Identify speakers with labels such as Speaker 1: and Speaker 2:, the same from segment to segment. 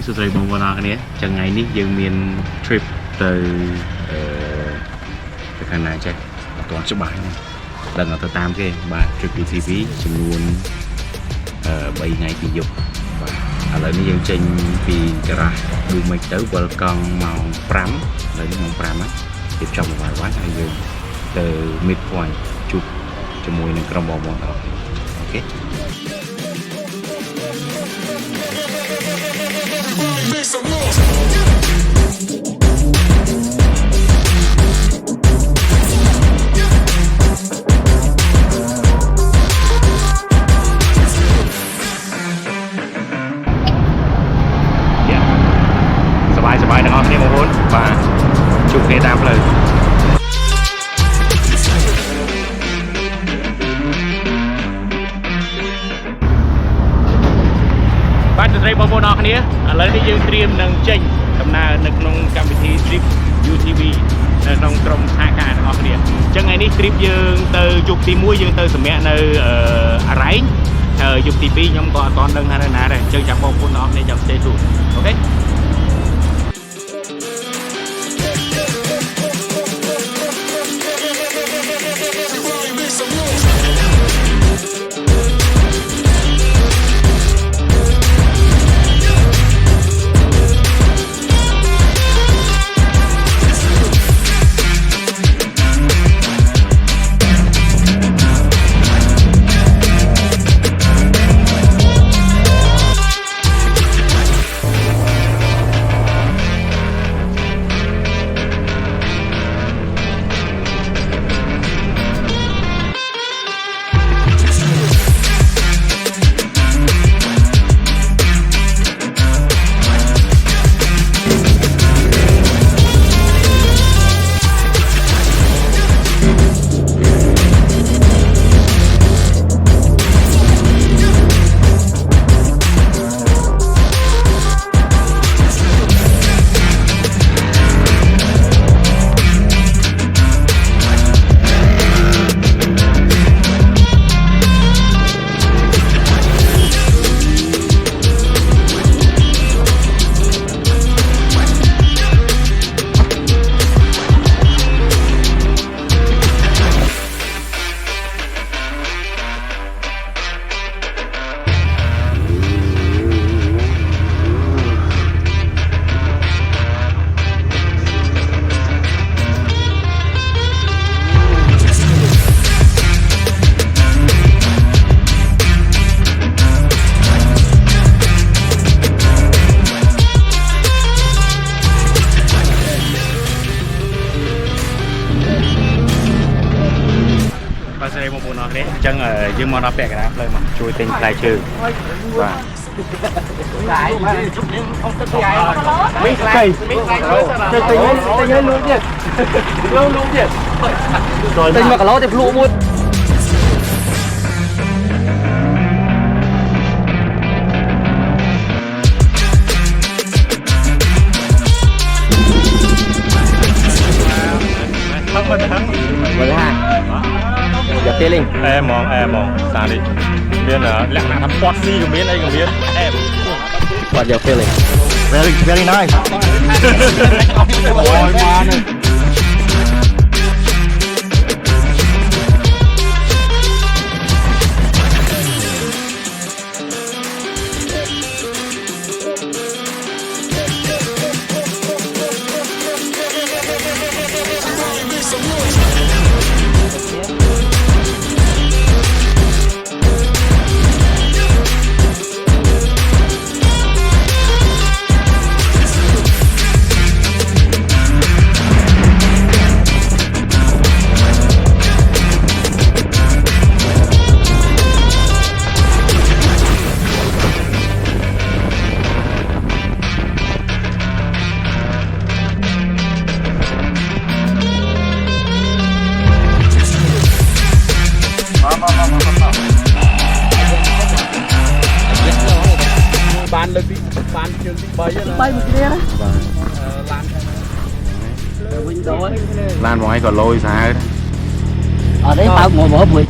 Speaker 1: สุดท้ายบางวันนี้จังไงนี่ยังมีทริปไปข้างในใช่ตอนสบายดังเราตามแค่บ้านทริป UTV จำนวนใบไงปีหยกอะไรนี่ยังเจนปีกระดูไม่เต้าบอลกองมองพรำอะไรนี่มองพรำอ่ะเก็บจำไว้ไว้ให้ยืมมิดพอยจุดจมูกหนึ่งกระบอกมองออกโอเคสบายนะครับนี่มงคลมาชุบเนตามเลยบ้านจะได้บอลนอกนี้อะไรที่ยืนเตรียมหนังเจนกำนาหนึ่งนงกรรมวิธีทริป UTV ในนงกรมท่าการออกนี้จังไงนี่ทริปยืนเตอจุกตีมุ้ยยืนเตอสมัยในอะไรยุคตีปีย่อมก่อตอนดังฮานานาเลยจึงจับบอลคนออกในจับเตะถูกโอเคจังยืมมอนาแปกนะเลยมาช่วยเต็งรายชื่อว่าไม่ใช่จะเต็งให้รู้เนี่ยเรารู้เนี่ยเต็งมากับเราแต่พลุมุดทั้งหมดทั้งอย่าเตะลิงมองตาดิเบียนแหลกหนาทำปอดซี่กับเบียนไอ้กับเบียนปอดอย่าเตะลิง very nice โอ้ยมาเนี่ย bàn lực đi bàn trường đi bay một kia đấy lan ngoài còn lôi xa ở đấy tao ngồi mở bụi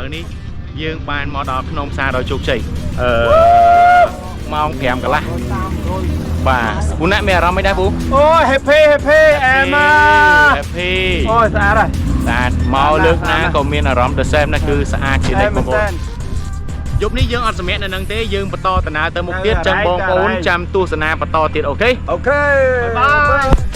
Speaker 1: ឥឡូវនេះយើងបានមកដល់ភ្នំផ្សារដោយជោគជ័យម៉ោង 5 កន្លះបាទពូណាក់មានអារម្មណ៍មិនដែរពូអូយ happy អែម happy អូយស្អាតហើយស្អាតមកលើកណាក៏មានអារម្មណ៍ទៅសែមណាគឺស្អាតជានិច្ចបងប្អូនយប់នេះយើងអត់សម្រាកនៅនឹងទេយើងបន្តដំណើរទៅមុខទៀតចាំបងប្អូនចាំទស្សនាបន្តទៀតអូខេបាយ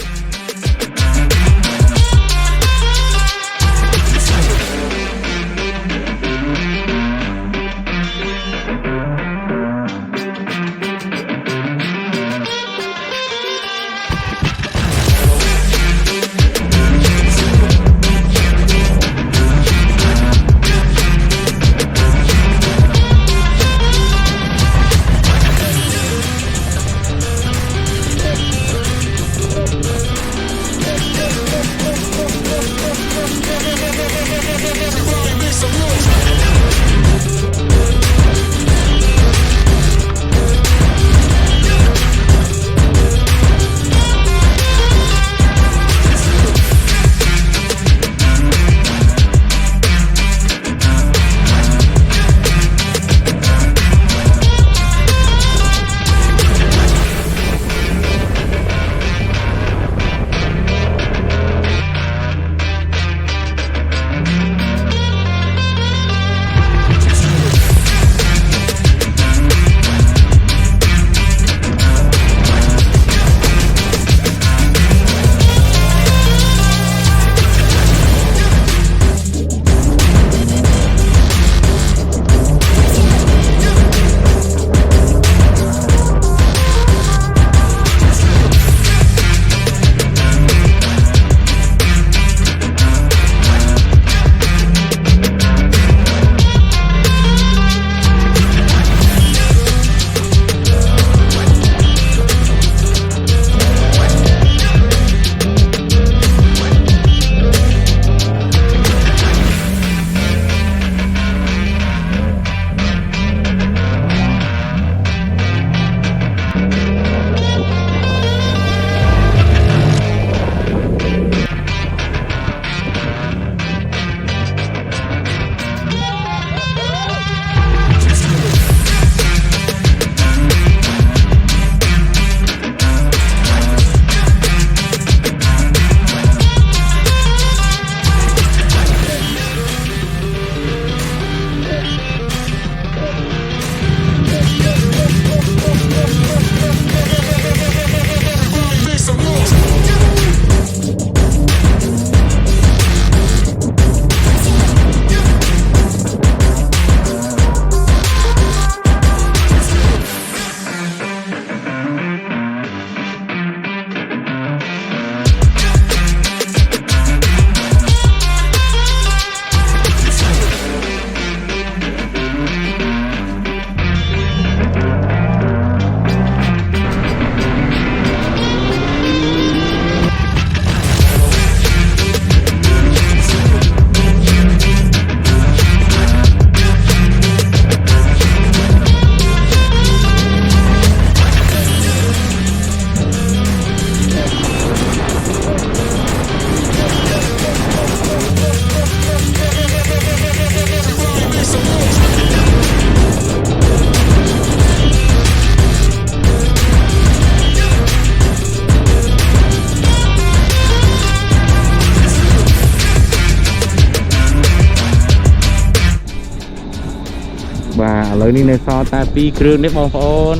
Speaker 1: បាទឥឡូវនេះនៅសល់តែ2គ្រឿងនេះបងប្អូន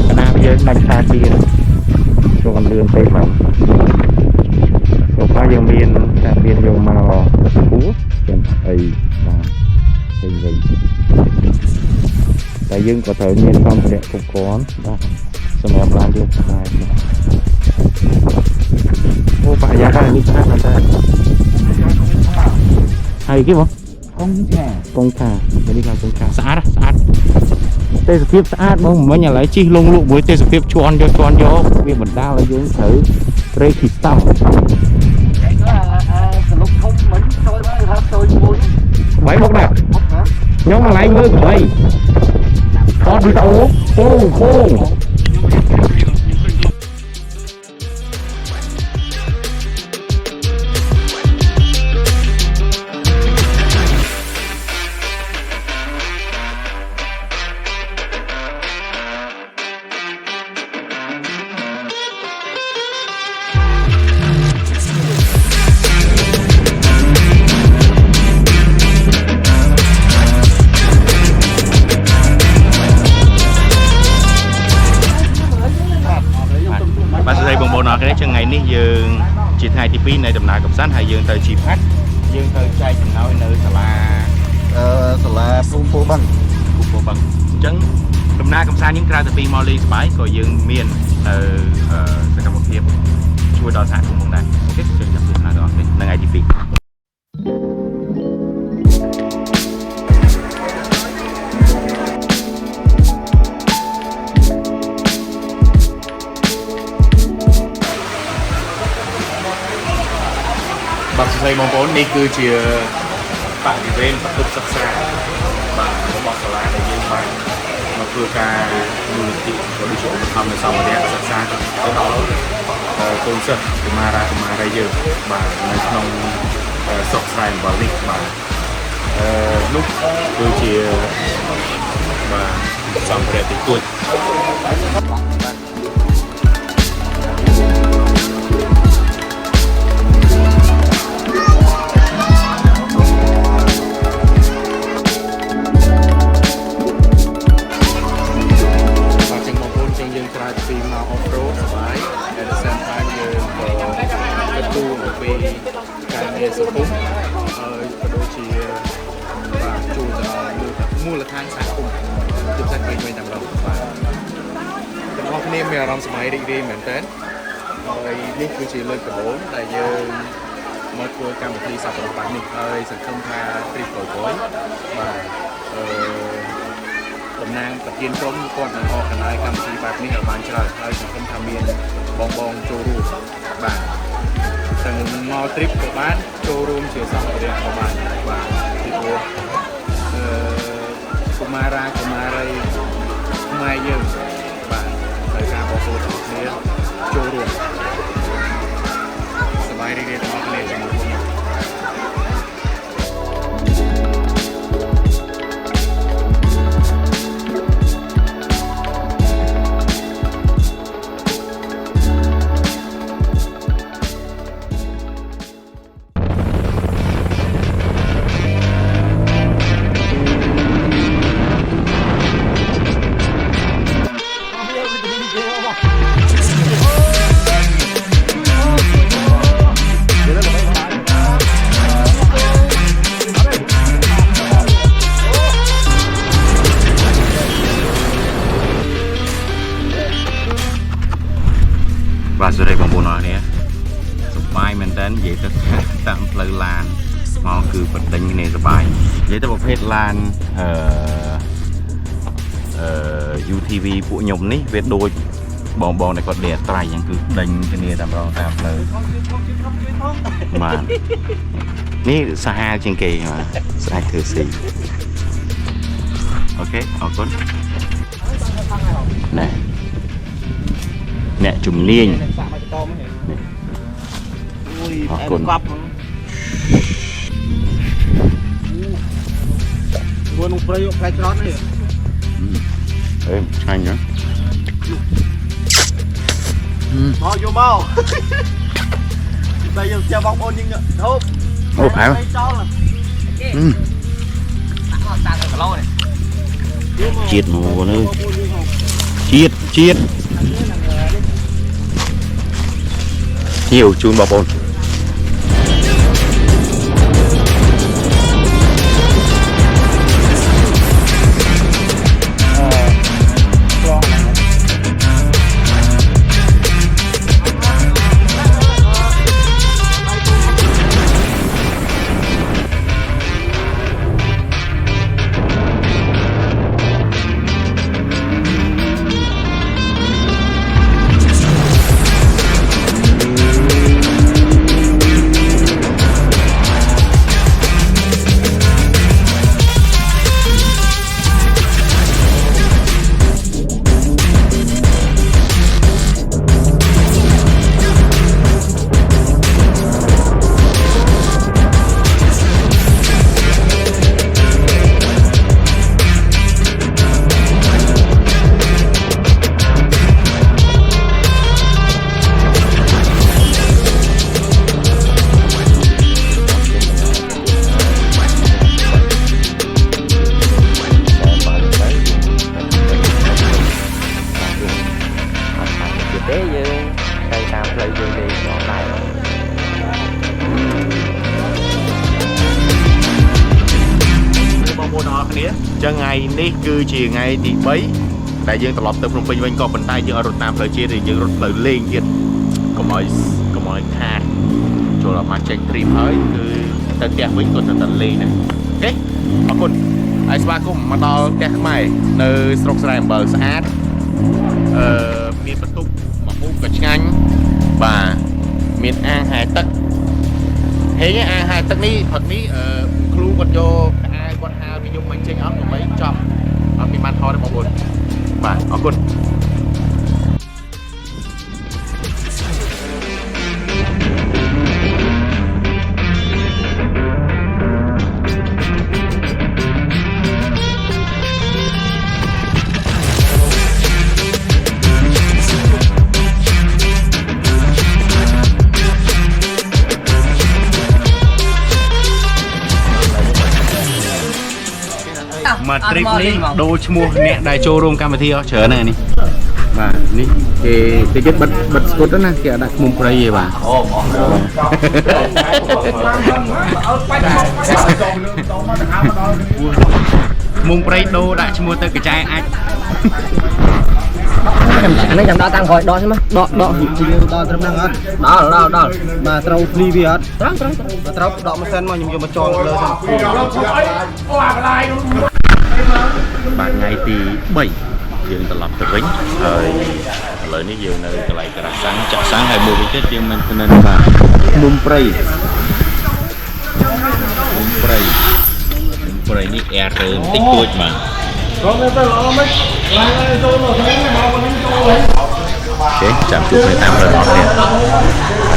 Speaker 1: កណាយើងដាច់ខ្សែទៀតចូលអលឿនពេកបាទចូលយើងមានខ្សែទៀតយកមកគូទាំងអីបាទវិញតែយើងក៏ត្រូវមានសម្ភារៈគ្រប់គ្រាន់បាទសម្រាប់ឡានយើងដែរអូបរិយាកាសនេះស្អាតមែនតើហើយគេបងកងឆានេះlàកងឆាស្អាតទេសភាពស្អាតបងមិញឥឡូវជិះលងលក់មួយទេសភាពជន់យកវាបណ្ដាលឲ្យយើងត្រូវរេគីស្តង់សលុកធំមិញចូលហើយថាចូលមួយໄວមកដែរខ្ញុំកន្លែងមើលក្របីអត់វីដេអូពង 2នៃដំណើរកំសាន្តហើយយើងទៅជីផាត់យើងទៅចែកចំណោយនៅសាលាភូមិពោបឹងអញ្ចឹងដំណើរកំសាន្តយើងក្រៅពីមកលេងសប្បាយក៏យើងមាននៅសកម្មភាពជួយដល់សហគមន៍ផងដែរអូខេជើងចាំទស្សនាដល់នេះនៅថ្ងៃទី2បាទសួស្តីបងប្អូននេះគឺជាបរិវេណបន្ទប់សិក្សាបាទរបស់សាលាដែលយើងបានមកធ្វើការមូលនិធិក៏ដូចជាឧបត្ថម្ភនៅសម្ភារៈសិក្សាទៅដល់កូនសិស្សកុមារាយើងបាទនៅក្នុងស្រុកស្រែអំបិលនេះបាទនោះគឺជាបាទសម្ភារៈទី1សង្គមហើយក៏ដូចជាបាទជួយដល់មូលដ្ឋានសហគមន៍ជាពិសេសពេញតែម្ដងបាទទាំងអស់គ្នាមានអារម្មណ៍សប្បាយរីករាយមែនទែនហើយនេះគឺជាលើកដំបូងដែលយើងមកធ្វើកម្មវិធីសប្បុរសបែបនេះហើយសង្ឃឹមថាទ្រីបគយបាទតំណាងប្រធានក្រុមគាត់នឹងអอกកណ្ដាលកម្មវិធីបែបនេះឲ្យបានច្រើនហើយសង្ឃឹមថាមានបងចូលរួមបាទទាំងមកទ្រីបក៏បានចូលរួមជាសម្ភារៈក៏បានបាទពីព្រោះកុមារីខ្មែរយើងបាទដោយការបងប្អូនទាំងគ្នាចូលរួមសប្បាយរីករាយទាំងអស់គ្នាជាមួយខ្ញុំបាទសួស្តីបងប្អូនអរគ្នាសប្បាយមែនតើនិយាយទៅតាមផ្លូវឡានមកគឺបណ្ដេញគ្នាសប្បាយនិយាយទៅប្រភេទឡានUTV ពួកខ្ញុំនេះវាដូចបងដែលគាត់លេអត្រៃហ្នឹងគឺដេញគ្នាតាមផ្លូវបាទនេះសាហាវជាងគេបាទស្អាតធ្វើស៊ីអូខេអរគុណណែអ្នកជំនាញអរគុណមួយនោះប្រយោគផ្លែក្រត់នេះអេឆ្ងាញ់ណាមកយកមកតែយើងចាំបងប្អូនយើងហូបអូផែចោលដាក់គីឡូនេះជាតិមកនេះជាតិnhiều chun bò bồn
Speaker 2: ចឹងថ្ងៃនេះគឺជាថ្ងៃទី3ដែលយើងត្រឡប់ទៅភ្នំពេញវិញក៏ប៉ុន្តែយើងអត់រត់តាមផ្លូវជាតិទេយើងរត់ផ្លូវលេងទៀតកុំឲ្យខាតចូលដល់មកចេញ trip ហើយគឺទៅផ្ទះវិញក៏ទៅតែលេងដែរអូខេអរគុណហើយស្វាគមន៍មកដល់ផ្ទះខ្មែរនៅស្រុកស្រែអំបិលស្អាតមានបន្ទប់មកហូបក៏ឆ្ងាញ់បាទមានអាងហែទឹកហេងអាងហែទឹកនេះផឹកនេះគ្រូគាត់យកក្អាយគាត់ហាលពីយប់មិញចេញអស់ដើម្បីចប់អត់មានបានថតទេបងប្អូនបាទអរគុណមក trip នេះដូរឈ្មោះអ្នកដែលចូលរួមកម្មវិធីអស់ច្រើនណាស់នេះបាទនេះគេគេបិទស្គុតណាគេអត់ដាក់ឃ្មុំព្រៃទេបាទអូហ្មងឃ្មុំព្រៃដូរដាក់ឈ្មោះទៅកញ្ចែអាច
Speaker 3: នេះចាំដល់តាំងក្រោយដកទេមកដកជាដល់ត្រឹមហ្នឹងអត់ដល់បាទត្រូវភ្លីវាអត់ត្រូវដកម៉ាស៊ីនមកខ្ញុំយកមកចងលើសិន
Speaker 1: បាទថ្ងៃទី3យើងត្រឡប់ទៅវិញហើយឥឡូវនេះយើងនៅកន្លែងការ៉ាសាំងចាក់សាំងហើយមួយវិញទៀតយើងមិនទៅបាទមុំព្រៃនេះអែរើបន្តិចតួចបាទអូខេចាំជួបគ្នាតាមរយៈអត់ទៀត